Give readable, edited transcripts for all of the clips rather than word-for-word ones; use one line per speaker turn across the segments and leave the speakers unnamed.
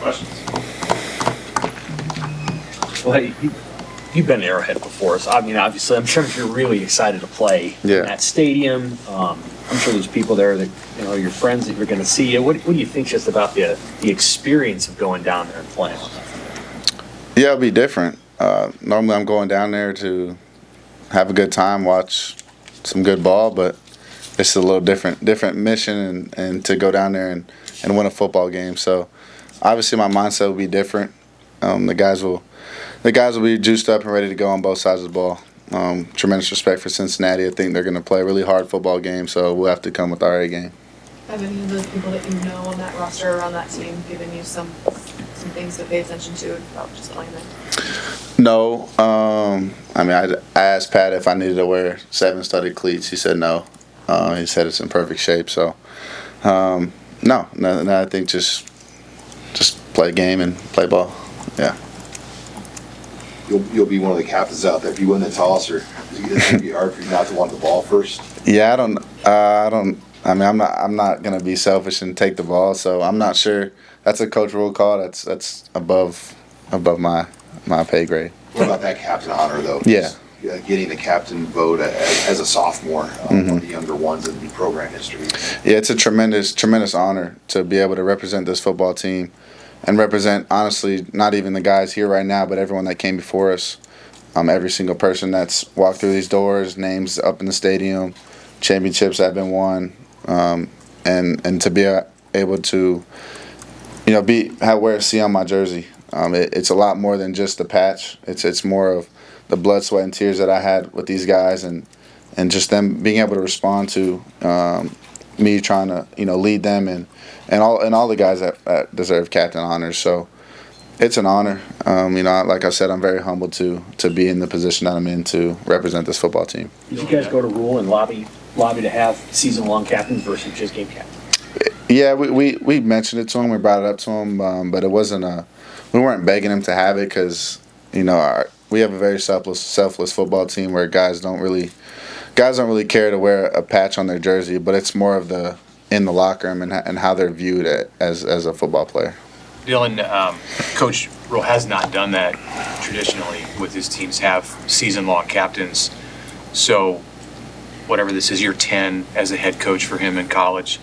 questions.
Well, hey, you've been to Arrowhead before, so I mean, obviously, I'm sure you're really excited to play in that stadium. I'm sure there's people there that, you know, your friends that you're going to see. What do you think just about the experience of going down there and playing?
Yeah, it'll be different. Normally, I'm going down there to have a good time, watch some good ball, but it's a little different mission and to go down there and win a football game. So obviously, my mindset will be different. The guys will be juiced up and ready to go on both sides of the ball. Tremendous respect for Cincinnati. I think they're going to play a really hard football game, so we'll have to come with our A game.
Have any of those people that you know on that roster or on that team given you some things to pay attention to about just playing there?
No. I mean, I asked Pat if I needed to wear 7 studded cleats. He said no. He said it's in perfect shape. So, no. I think just play a game and play ball. Yeah.
You'll be one of the captains out there if you win the toss, or is it going to be hard for you not to want the ball first?
Yeah, I don't. I mean, I'm not going to be selfish and take the ball. So I'm not sure. That's a Coach Rhule call. That's above my pay grade.
What about that captain honor though?
Yeah.
Getting the captain vote as a sophomore, one of the younger ones in the program history.
Yeah, it's a tremendous honor to be able to represent this football team and represent, honestly, not even the guys here right now, but everyone that came before us. Every single person that's walked through these doors, names up in the stadium, championships that have been won, and to be able to, you know, wear a C on my jersey. It's a lot more than just the patch. It's more of the blood, sweat, and tears that I had with these guys, and just them being able to respond to me trying to, you know, lead them and all the guys that deserve captain honors. So it's an honor. You know, like I said, I'm very humbled to be in the position that I'm in to represent this football team.
Did you guys go to Rhule and lobby to have season-long captains versus just game captains?
Yeah, we mentioned it to him. We brought it up to him, but it wasn't we weren't begging him to have it because, you know, we have a very selfless football team where guys don't really care to wear a patch on their jersey, but it's more of in the locker room and how they're viewed as a football player.
Dylan, Coach Rhule has not done that traditionally with his teams have season-long captains. So whatever this is, year 10 as a head coach for him in college,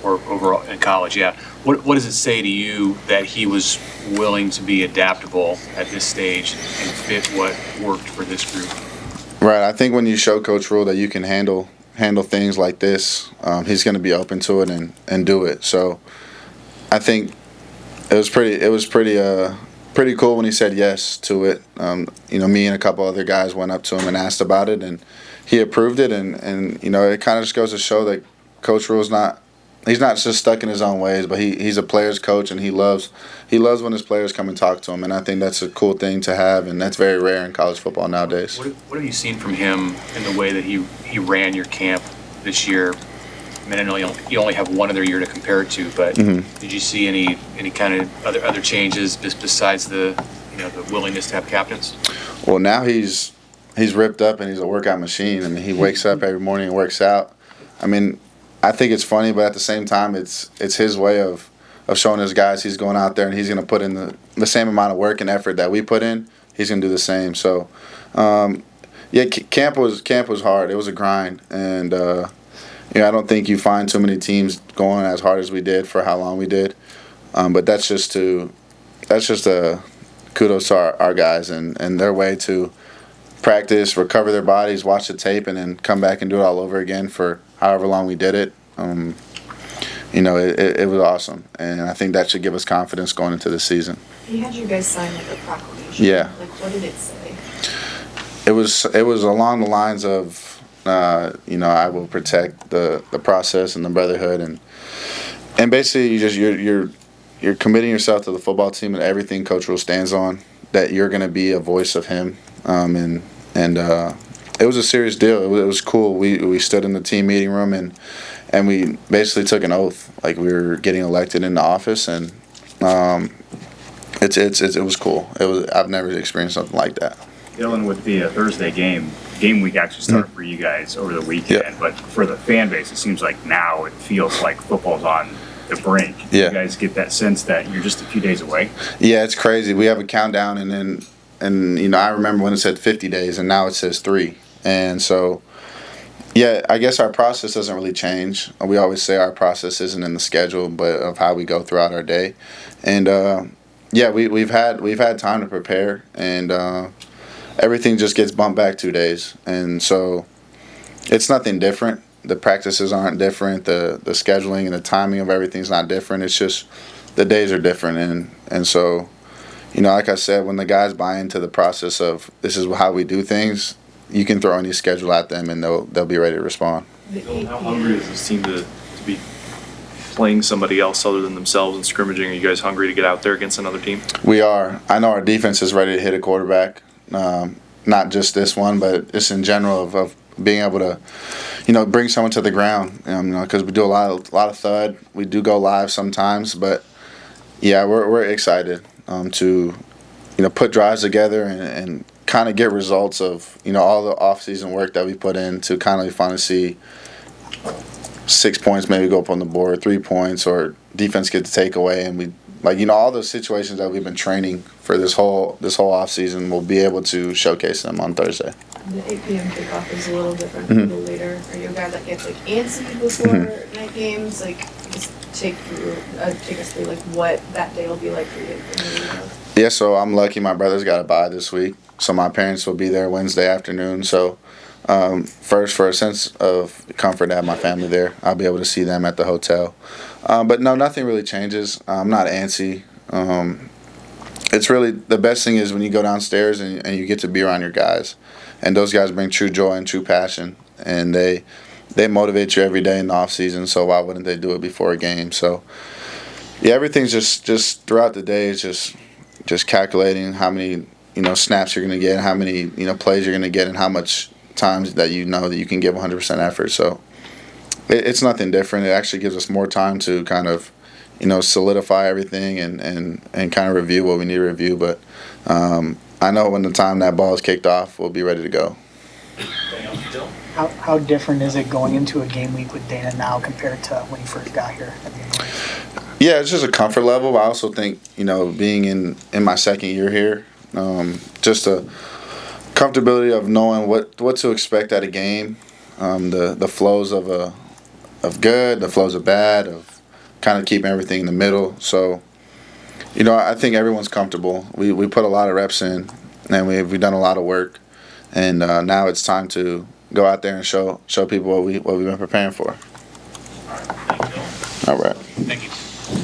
or overall in college, yeah. What does it say to you that he was willing to be adaptable at this stage and fit what worked for this group?
Right. I think when you show Coach Rhule that you can handle things like this, he's going to be open to it and do it. So I think it was pretty cool when he said yes to it. You know, me and a couple other guys went up to him and asked about it, and he approved it. And you know, it kind of just goes to show that Coach Rhule's he's not just stuck in his own ways, but he's a player's coach, and he loves when his players come and talk to him. And I think that's a cool thing to have, and that's very rare in college football nowadays.
What have you seen from him in the way that he ran your camp this year? I mean, I know you only have one other year to compare it to, but did you see any kind of other changes besides the willingness to have captains?
Well, now he's ripped up and he's a workout machine. I mean, he wakes up every morning and works out. I mean, I think it's funny, but at the same time, it's his way of showing his guys he's going out there and he's going to put in the same amount of work and effort that we put in. He's going to do the same. So, yeah, camp was hard. It was a grind, and I don't think you find too many teams going as hard as we did for how long we did. But that's just a kudos to our guys and their way to practice, recover their bodies, watch the tape, and then come back and do it all over again for however long we did it. It was awesome, and I think that should give us confidence going into the season.
He had you guys sign like a proclamation.
Yeah.
Like, what did it say?
It was along the lines of, I will protect the process and the brotherhood, and basically you're committing yourself to the football team and everything Coach Rhule stands on, that you're going to be a voice of him, and it was a serious deal. It was cool. We stood in the team meeting room and we basically took an oath, like we were getting elected into office, and it was cool. I've never experienced something like that.
Dylan, with the Thursday game week actually started for you guys over the weekend, but for the fan base, it seems like now it feels like football's on the break.
Yeah.
You guys get that sense that you're just a few days away?
Yeah, it's crazy. We have a countdown, and you know, I remember when it said 50 days, and now it says 3. And so, yeah, I guess our process doesn't really change. We always say our process isn't in the schedule, but of how we go throughout our day. And yeah, we've had time to prepare, and everything just gets bumped back 2 days, and so it's nothing different. The practices aren't different. The scheduling and the timing of everything's not different. It's just the days are different, and so, you know, like I said, when the guys buy into the process of this is how we do things, you can throw any schedule at them and they'll be ready to respond.
How hungry is this team to be playing somebody else other than themselves and scrimmaging? Are you guys hungry to get out there against another team?
We are. I know our defense is ready to hit a quarterback. Not just this one, but just in general of being able to, you know, bring someone to the ground. You know, because we do a lot of thud. We do go live sometimes, but yeah, we're excited to, you know, put drives together and kind of get results of, you know, all the off-season work that we put in to kind of finally see 6 points maybe go up on the board, 3 points, or defense get the takeaway, and we, like, you know, all those situations that we've been training for this whole off-season, we'll be able to showcase them on Thursday.
The 8 p.m. kickoff is a little different, a little later. Are you a guy that gets like antsy before night games? Like, just take us through like what that day will be like for you.
Yeah, so I'm lucky my brother's got a bye this week, so my parents will be there Wednesday afternoon. So first, for a sense of comfort to have my family there, I'll be able to see them at the hotel. But no, nothing really changes. I'm not antsy. It's really, the best thing is when you go downstairs and you get to be around your guys. And those guys bring true joy and true passion. And they motivate you every day in the off season, so why wouldn't they do it before a game? So yeah, everything's just throughout the day is just calculating how many, you know, snaps you're going to get, how many, you know, plays you're going to get, and how much times that you know that you can give 100% effort. So it's nothing different. It actually gives us more time to kind of, you know, solidify everything and kind of review what we need to review. But I know when the time that ball is kicked off, we'll be ready to go.
How different is it going into a game week with Dana now compared to when he first got here at the end?
Yeah, it's just a comfort level. I also think, you know, being in my second year here, just a comfortability of knowing what to expect at a game, the flows of good, the flows of bad, of kind of keeping everything in the middle. So, you know, I think everyone's comfortable. We put a lot of reps in, and we've done a lot of work, and now it's time to go out there and show people what we've been preparing for. All right.
Thank you.